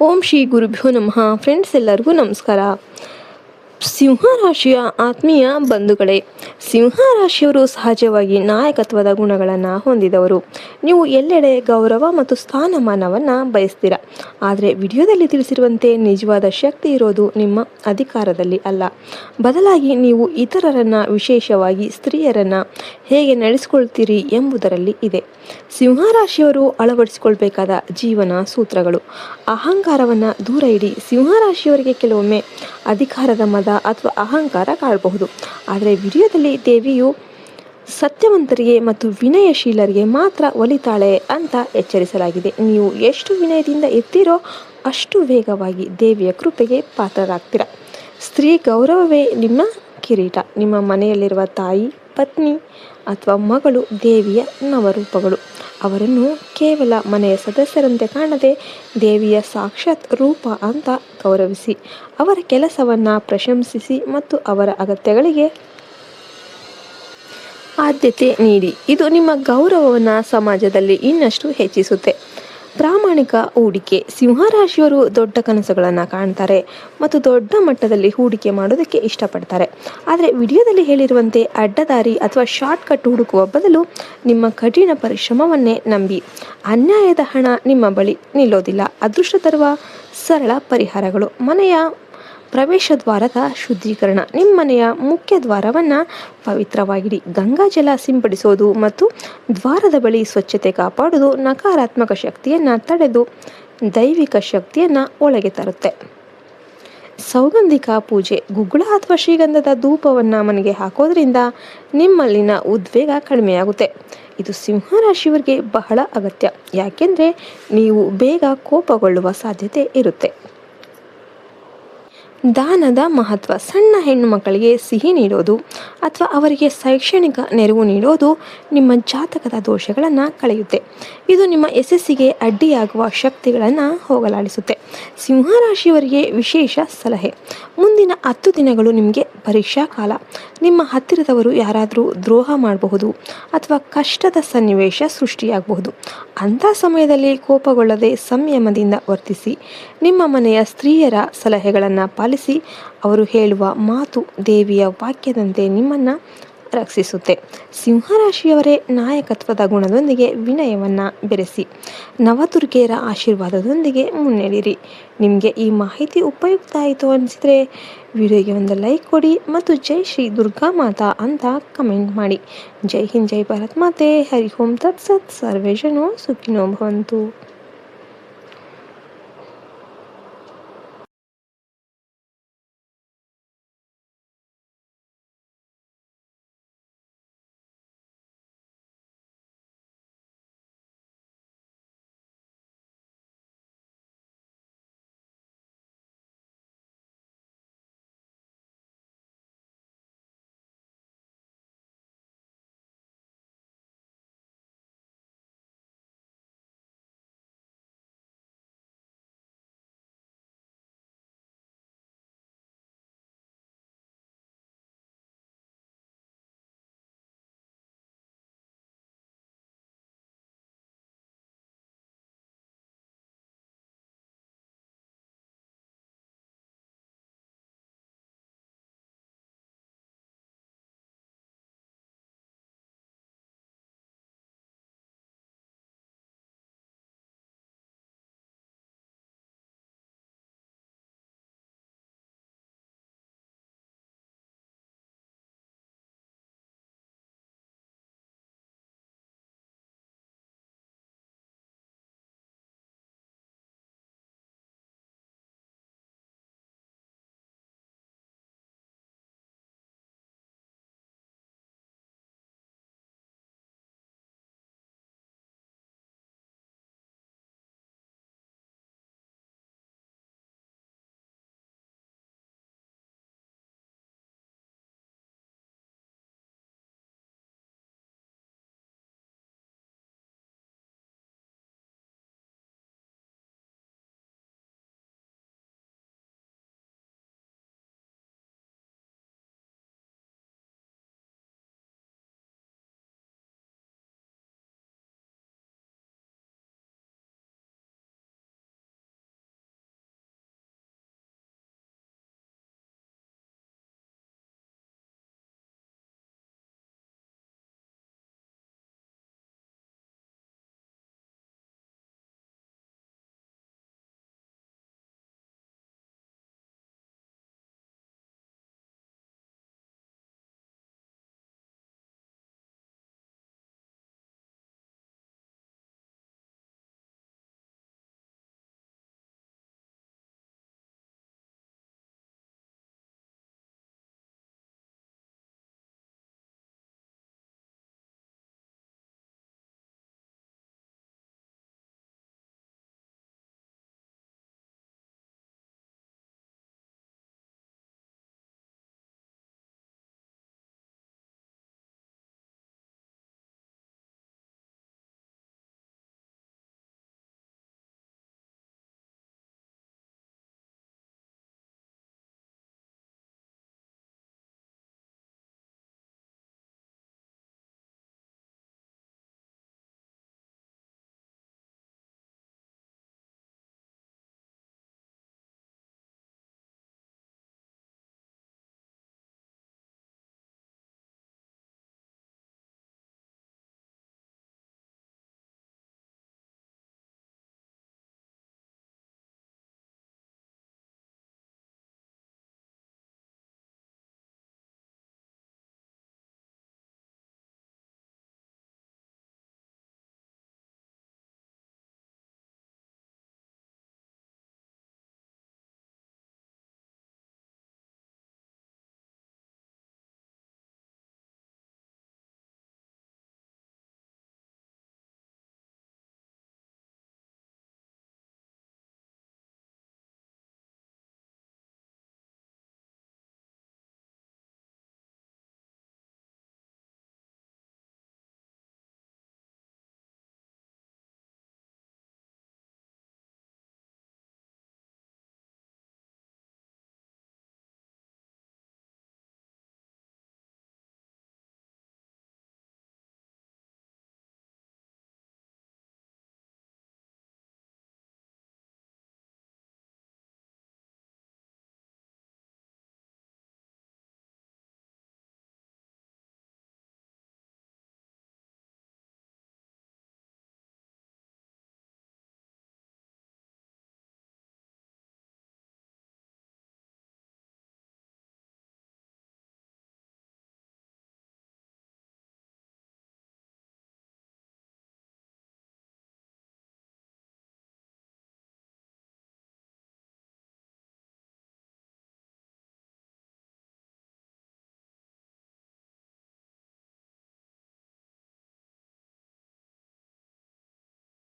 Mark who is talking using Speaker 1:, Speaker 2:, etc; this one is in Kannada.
Speaker 1: ಓಂ ಶ್ರೀ ಗುರುಭ್ಯೋ ನಮಃ. ಫ್ರೆಂಡ್ಸ್, ಎಲ್ಲರಿಗೂ ನಮಸ್ಕಾರ. ಸಿಂಹರಾಶಿಯ ಆತ್ಮೀಯ ಬಂಧುಗಳೇ, ಸಿಂಹರಾಶಿಯವರು ಸಹಜವಾಗಿ ನಾಯಕತ್ವದ ಗುಣಗಳನ್ನು ಹೊಂದಿದವರು. ನೀವು ಎಲ್ಲೆಡೆ ಗೌರವ ಮತ್ತು ಸ್ಥಾನಮಾನವನ್ನು ಬಯಸ್ತೀರ. ಆದರೆ ವಿಡಿಯೋದಲ್ಲಿ ತಿಳಿಸಿರುವಂತೆ ನಿಜವಾದ ಶಕ್ತಿ ಇರೋದು ನಿಮ್ಮ ಅಧಿಕಾರದಲ್ಲಿ ಅಲ್ಲ, ಬದಲಾಗಿ ನೀವು ಇತರರನ್ನು, ವಿಶೇಷವಾಗಿ ಸ್ತ್ರೀಯರನ್ನು ಹೇಗೆ ನಡೆಸಿಕೊಳ್ತೀರಿ ಎಂಬುದರಲ್ಲಿ ಇದೆ. ಸಿಂಹರಾಶಿಯವರು ಅಳವಡಿಸಿಕೊಳ್ಬೇಕಾದ ಜೀವನ ಸೂತ್ರಗಳು. ಅಹಂಕಾರವನ್ನು ದೂರ ಇಡಿ. ಸಿಂಹರಾಶಿಯವರಿಗೆ ಕೆಲವೊಮ್ಮೆ ಅಧಿಕಾರದ ಮದ ಅಥವಾ ಅಹಂಕಾರ ಕಾಡಬಹುದು. ಆದರೆ ವಿಡಿಯೋದಲ್ಲಿ ದೇವಿಯು ಸತ್ಯವಂತರಿಗೆ ಮತ್ತು ವಿನಯಶೀಲರಿಗೆ ಮಾತ್ರ ಒಲಿತಾಳೆ ಅಂತ ಎಚ್ಚರಿಸಲಾಗಿದೆ. ನೀವು ಎಷ್ಟು ವಿನಯದಿಂದ ಇರ್ತೀರೋ ಅಷ್ಟು ವೇಗವಾಗಿ ದೇವಿಯ ಕೃಪೆಗೆ ಪಾತ್ರರಾಗ್ತೀರ. ಸ್ತ್ರೀ ಗೌರವವೇ ನಿಮ್ಮ ಕಿರೀಟ. ನಿಮ್ಮ ಮನೆಯಲ್ಲಿರುವ ತಾಯಿ, ಪತ್ನಿ ಅಥವಾ ಮಗಳು ದೇವಿಯ ನವರೂಪಗಳು. ಅವರನ್ನು ಕೇವಲ ಮನೆಯ ಸದಸ್ಯರಂತೆ ಕಾಣದೆ ದೇವಿಯ ಸಾಕ್ಷಾತ್ ರೂಪ ಅಂತ ಗೌರವಿಸಿ, ಅವರ ಕೆಲಸವನ್ನು ಪ್ರಶಂಸಿಸಿ ಮತ್ತು ಅವರ ಅಗತ್ಯಗಳಿಗೆ ಆದ್ಯತೆ ನೀಡಿ. ಇದು ನಿಮ್ಮ ಗೌರವವನ್ನು ಸಮಾಜದಲ್ಲಿ ಇನ್ನಷ್ಟು ಹೆಚ್ಚಿಸುತ್ತೆ. ಪ್ರಾಮಾಣಿಕ ಹೂಡಿಕೆ. ಸಿಂಹರಾಶಿಯವರು ದೊಡ್ಡ ಕನಸುಗಳನ್ನು ಕಾಣ್ತಾರೆ ಮತ್ತು ದೊಡ್ಡ ಮಟ್ಟದಲ್ಲಿ ಹೂಡಿಕೆ ಮಾಡೋದಕ್ಕೆ ಇಷ್ಟಪಡ್ತಾರೆ. ಆದರೆ ವಿಡಿಯೋದಲ್ಲಿ ಹೇಳಿರುವಂತೆ ಅಡ್ಡದಾರಿ ಅಥವಾ ಶಾರ್ಟ್ಕಟ್ ಹುಡುಕುವ ಬದಲು ನಿಮ್ಮ ಕಠಿಣ ಪರಿಶ್ರಮವನ್ನೇ ನಂಬಿ. ಅನ್ಯಾಯದ ಹಣ ನಿಮ್ಮ ಬಳಿ ನಿಲ್ಲೋದಿಲ್ಲ. ಅದೃಷ್ಟ ತರುವ ಸರಳ ಪರಿಹಾರಗಳು. ಮನೆಯ ಪ್ರವೇಶ ದ್ವಾರದ ಶುದ್ಧೀಕರಣ. ನಿಮ್ಮ ಮನೆಯ ಮುಖ್ಯ ದ್ವಾರವನ್ನು ಪವಿತ್ರವಾಗಿಡಿ. ಗಂಗಾಜಲ ಸಿಂಪಡಿಸೋದು ಮತ್ತು ದ್ವಾರದ ಬಳಿ ಸ್ವಚ್ಛತೆ ಕಾಪಾಡುವುದು ನಕಾರಾತ್ಮಕ ಶಕ್ತಿಯನ್ನು ತಡೆದು ದೈವಿಕ ಶಕ್ತಿಯನ್ನು ಒಳಗೆ ತರುತ್ತೆ. ಸೌಗಂಧಿಕ ಪೂಜೆ. ಗುಗ್ಗುಳ ಅಥವಾ ಶ್ರೀಗಂಧದ ಧೂಪವನ್ನು ಮನೆಗೆ ಹಾಕೋದ್ರಿಂದ ನಿಮ್ಮಲ್ಲಿನ ಉದ್ವೇಗ ಕಡಿಮೆಯಾಗುತ್ತೆ. ಇದು ಸಿಂಹರಾಶಿಯವರಿಗೆ ಬಹಳ ಅಗತ್ಯ, ಯಾಕೆಂದರೆ ನೀವು ಬೇಗ ಕೋಪಗೊಳ್ಳುವ ಸಾಧ್ಯತೆ ಇರುತ್ತೆ. ದಾನದ ಮಹತ್ವ. ಸಣ್ಣ ಹೆಣ್ಣು ಮಕ್ಕಳಿಗೆ ಸಿಹಿ ನೀಡೋದು ಅಥವಾ ಅವರಿಗೆ ಶೈಕ್ಷಣಿಕ ನೆರವು ನೀಡೋದು ನಿಮ್ಮ ಜಾತಕದ ದೋಷಗಳನ್ನು ಕಳೆಯುತ್ತೆ. ಇದು ನಿಮ್ಮ ಯಶಸ್ಸಿಗೆ ಅಡ್ಡಿಯಾಗುವ ಶಕ್ತಿಗಳನ್ನು ಹೋಗಲಾಡಿಸುತ್ತೆ. ಸಿಂಹರಾಶಿಯವರಿಗೆ ವಿಶೇಷ ಸಲಹೆ. ಮುಂದಿನ 10 ದಿನಗಳು ನಿಮಗೆ ಪರೀಕ್ಷಾ ಕಾಲ. ನಿಮ್ಮ ಹತ್ತಿರದವರು ಯಾರಾದರೂ ದ್ರೋಹ ಮಾಡಬಹುದು ಅಥವಾ ಕಷ್ಟದ ಸನ್ನಿವೇಶ ಸೃಷ್ಟಿಯಾಗಬಹುದು. ಅಂಥ ಸಮಯದಲ್ಲಿ ಕೋಪಗೊಳ್ಳದೆ ಸಂಯಮದಿಂದ ವರ್ತಿಸಿ. ನಿಮ್ಮ ಮನೆಯ ಸ್ತ್ರೀಯರ ಸಲಹೆಗಳನ್ನು ಪಾಲಿಸಿ. ಅವರು ಹೇಳುವ ಮಾತು ದೇವಿಯ ವಾಕ್ಯದಂತೆ ನಿಮ್ಮನ್ನು ರಕ್ಷಿಸುತ್ತೆ. ಸಿಂಹರಾಶಿಯವರೇ, ನಾಯಕತ್ವದ ಗುಣದೊಂದಿಗೆ ವಿನಯವನ್ನು ಬೆರೆಸಿ. ನವದುರ್ಗೆಯರ ಆಶೀರ್ವಾದದೊಂದಿಗೆ ಮುನ್ನಡೆಯಿರಿ. ನಿಮಗೆ ಈ ಮಾಹಿತಿ ಉಪಯುಕ್ತ ಆಯಿತು ಅನಿಸಿದರೆ ವಿಡಿಯೋಗೆ ಒಂದು ಲೈಕ್ ಕೊಡಿ ಮತ್ತು ಜೈ ಶ್ರೀ ದುರ್ಗಾ ಮಾತಾ ಅಂತ ಕಮೆಂಟ್ ಮಾಡಿ. ಜೈ ಹಿಂದ್, ಜೈ ಭಾರತ್ ಮಾತೆ. ಹರಿ ಓಂ ತತ್ಸತ್. ಸರ್ವೇ ಜನೋ ಸುಖಿನೋ ಭವಂತು.